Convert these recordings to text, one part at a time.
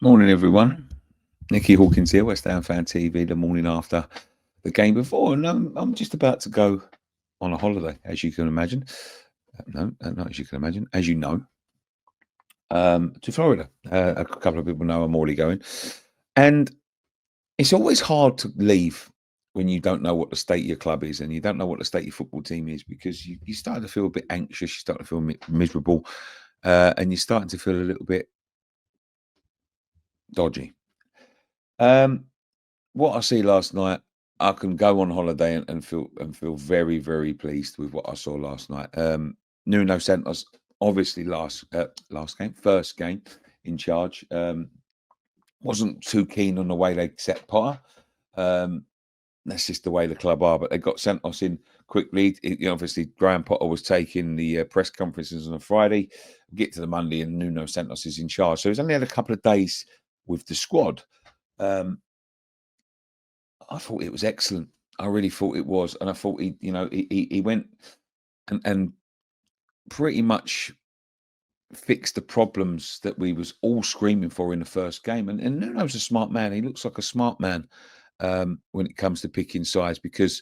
Morning, everyone. Nicky Hawkins here, West Ham Fan TV, the morning after the game before. And I'm just about to go on a holiday, as you can imagine. No, not as you can imagine, as you know, to Florida. A couple of people know I'm already going. And it's always hard to leave when you don't know what the state of your club is and you don't know what the state of your football team is because you start to feel a bit anxious, you start to feel miserable, and you're starting to feel a little bit dodgy. Um, what I see last night, I can go on holiday and feel very, very pleased with what I saw last night. Nuno sent us obviously last game, first game in charge. Wasn't too keen on the way they set Potter. Um, that's just the way the club are. But they got sent us in quickly. Obviously, Graham Potter was taking the press conferences on a Friday. Get to the Monday, and Nuno Santos is in charge. So he's only had a couple of days with the squad. Um, I thought it was excellent. I really thought it was, and I thought he went and pretty much fixed the problems that we was all screaming for in the first game. And Nuno's a smart man. He looks like a smart man when it comes to picking sides because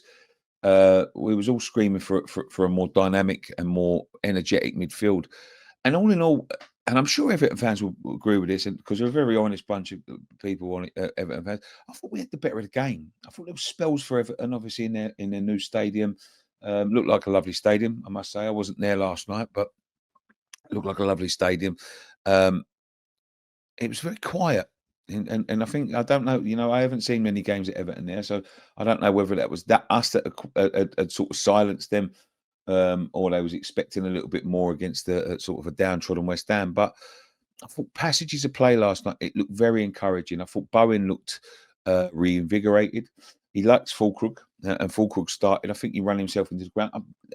we was all screaming for a more dynamic and more energetic midfield. And all in all, and I'm sure Everton fans will agree with this, and because they're a very honest bunch of people on it, Everton fans. I thought we had the better of the game. I thought there was spells for Everton, obviously in their new stadium. Looked like a lovely stadium, I must say. I wasn't there last night, but it looked like a lovely stadium. Um, it was very quiet. And I think I don't know. I haven't seen many games at Everton there, so I don't know whether that was that us that had sort of silenced them, or they was expecting a little bit more against the sort of a downtrodden West Ham. But I thought passages of play last night, it looked very encouraging. I thought Bowen looked reinvigorated. He likes Fulkrug, and Fulkrug started. I think he ran himself into the ground.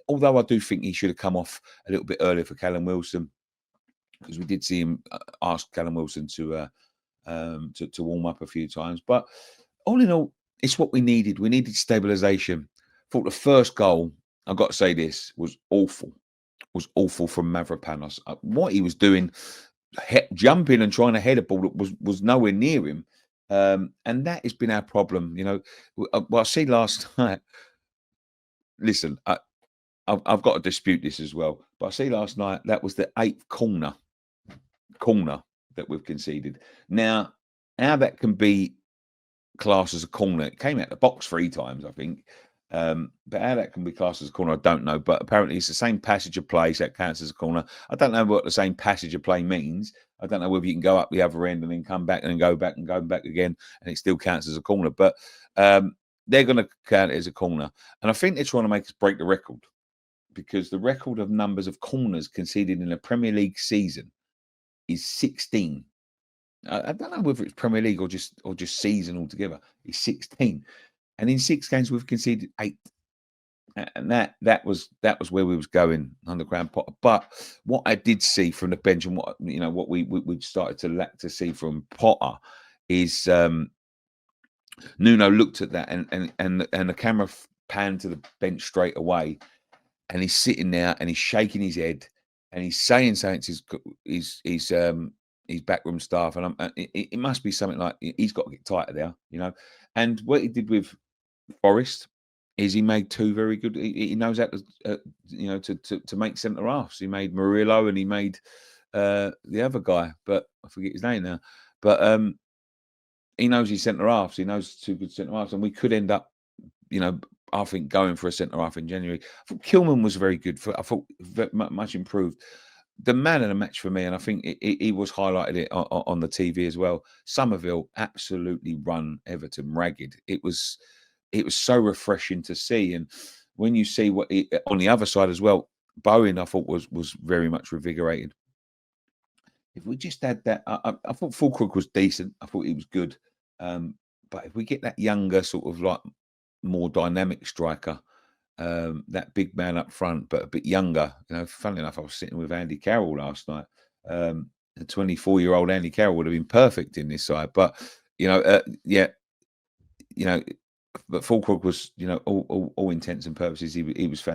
Although I do think he should have come off a little bit earlier for Callum Wilson, because we did see him ask Callum Wilson to warm up a few times. But all in all, it's what we needed. We needed stabilisation. Thought the first goal, I've got to say this, was awful. Was awful from Mavropanos. What he was doing, jumping and trying to head a ball that was nowhere near him. And that has been our problem. Well, I see last night. Listen, I've got to dispute this as well. But I see last night that was the eighth corner that we've conceded. Now, how that can be classed as a corner, it came out the box 3 times, I think. But how that can be classed as a corner, I don't know. But apparently, it's the same passage of play, so it counts as a corner. I don't know what the same passage of play means. I don't know whether you can go up the other end and then come back and then go back and go back again, and it still counts as a corner. But they're going to count it as a corner, and I think they're trying to make us break the record because the record of numbers of corners conceded in a Premier League season is 16. I don't know whether it's Premier League or just season altogether. It's 16, and in 6 games we've conceded 8, and that was where we was going under Graham Potter. But what I did see from the bench and what we started to see from Potter is Nuno looked at that and the camera panned to the bench straight away, and he's sitting there and he's shaking his head and he's saying something to his backroom staff, and it must be something like he's got to get tighter there. And what he did with Forest is he made 2 very good. He knows how to make centre halves. He made Murillo and he made the other guy, but I forget his name now. But he knows his centre halves. He knows 2 good centre halves, and we could end up, I think, going for a centre half in January. I thought Kilman was very good. I thought much improved. The man of the match for me, and I think he was highlighted it on the TV as well. Somerville absolutely run Everton ragged. It was so refreshing to see, and when you see what on the other side as well, Bowen I thought was very much revigorated. If we just had that, I thought Fulkrug was decent. I thought he was good, but if we get that younger sort of like more dynamic striker. That big man up front, but a bit younger. Funnily enough, I was sitting with Andy Carroll last night. The 24-year-old Andy Carroll would have been perfect in this side, but yeah, but Fulkrug was, all intents and purposes, he was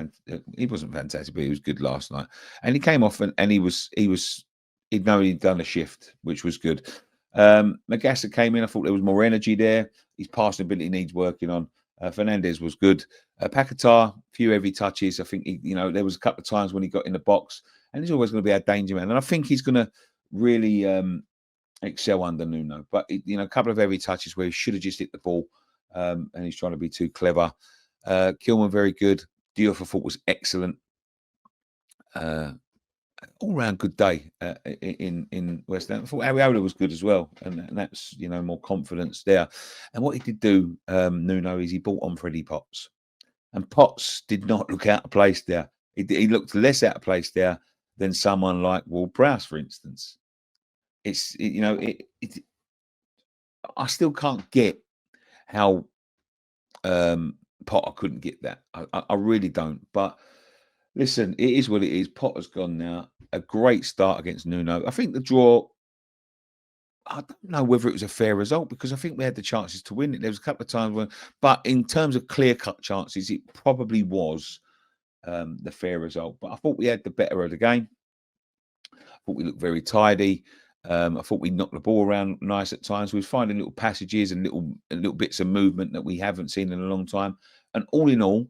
he wasn't fantastic, but he was good last night, and he came off and he'd know he'd done a shift, which was good. Magassa came in. I thought there was more energy there. His passing ability needs working on. Fernandez was good. Paquetá, few heavy touches. I think there was a couple of times when he got in the box, and he's always going to be our danger man. And I think he's going to really excel under Nuno. But a couple of heavy touches where he should have just hit the ball, and he's trying to be too clever. Kilman very good. Diouf I thought was excellent. All round good day in West Ham. I thought Ariola was good as well, and that's more confidence there. And what he did do, Nuno, is he brought on Freddie Potts, and Potts did not look out of place there. He looked less out of place there than someone like Ward Prowse, for instance. I still can't get how Potter couldn't get that. I really don't. But listen, it is what it is. Potter's gone now. A great start against Nuno. I think the draw, I don't know whether it was a fair result because I think we had the chances to win it. There was a couple of times when, but in terms of clear-cut chances, it probably was the fair result. But I thought we had the better of the game. I thought we looked very tidy. I thought we knocked the ball around nice at times. We was finding little passages and little bits of movement that we haven't seen in a long time. And all in all,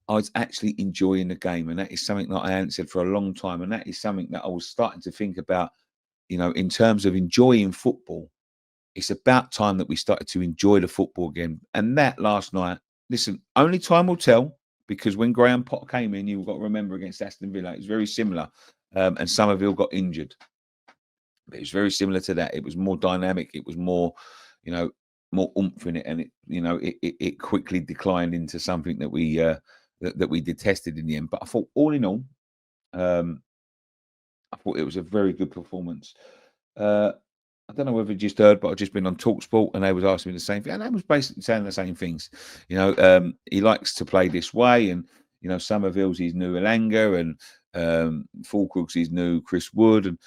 I was actually enjoying the game, and that is something that I hadn't said for a long time. And that is something that I was starting to think about, in terms of enjoying football. It's about time that we started to enjoy the football again. And that last night, listen, only time will tell, because when Graham Potter came in, you've got to remember against Aston Villa, it was very similar. And Somerville got injured. But it was very similar to that. It was more dynamic. It was more, more oomph in it, and it quickly declined into something that we that we detested in the end. But I thought, all in all, I thought it was a very good performance. I don't know whether you just heard, but I've just been on TalkSport and they was asking me the same thing, and they was basically saying the same things. He likes to play this way, and Somerville's his new Elanga, and Fulkrug's his new Chris Wood, and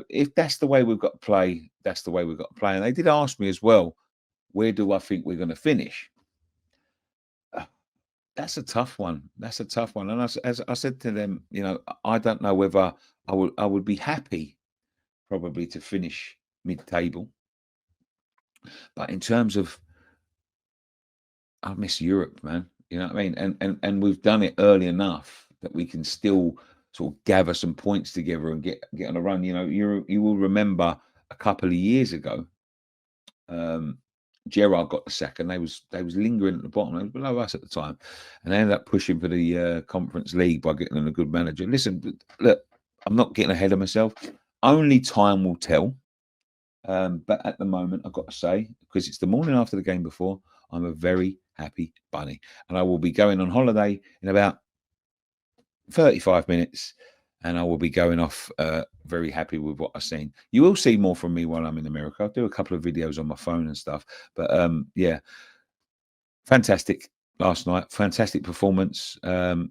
if that's the way we've got to play, that's the way we've got to play. And they did ask me as well, where do I think we're going to finish? That's a tough one. That's a tough one. And as I said to them, I don't know whether I would be happy probably to finish mid-table. But in terms of, I miss Europe, man. You know what I mean? And we've done it early enough that we can still sort of gather some points together and get on a run. You will remember a couple of years ago, Gerrard got the sack, and they was lingering at the bottom. They was below us at the time, and they ended up pushing for the Conference League by getting them a good manager. Listen, look, I'm not getting ahead of myself. Only time will tell. But at the moment, I've got to say, because it's the morning after the game before, I'm a very happy bunny, and I will be going on holiday in about 35 minutes, and I will be going off very happy with what I've seen. You will see more from me while I'm in America. I'll do a couple of videos on my phone and stuff. But yeah, fantastic last night. Fantastic performance. Got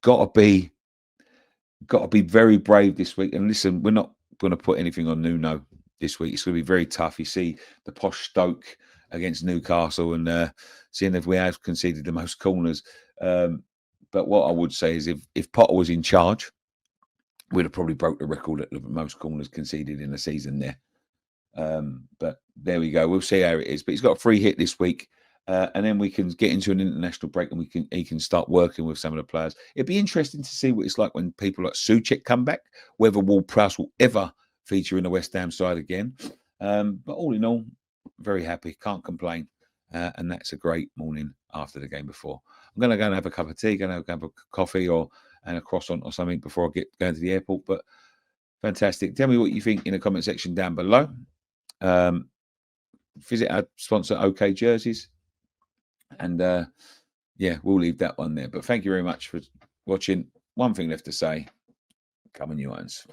to be very brave this week. And listen, we're not going to put anything on Nuno this week. It's going to be very tough. You see the posh Stoke against Newcastle, and seeing if we have conceded the most corners. But what I would say is if Potter was in charge, we'd have probably broke the record at the most corners conceded in a season there. But there we go. We'll see how it is. But he's got a free hit this week. And then we can get into an international break, and he can start working with some of the players. It'd be interesting to see what it's like when people like Souček come back, whether Ward Prowse will ever feature in the West Ham side again. But all in all, very happy. Can't complain. And that's a great morning after the game before. I'm going to go and have a cup of tea, going to have a coffee and a croissant or something before I get going to the airport. But fantastic. Tell me what you think in the comment section down below. Visit our sponsor, OK Jerseys. And yeah, we'll leave that one there. But thank you very much for watching. One thing left to say, come on, you irons.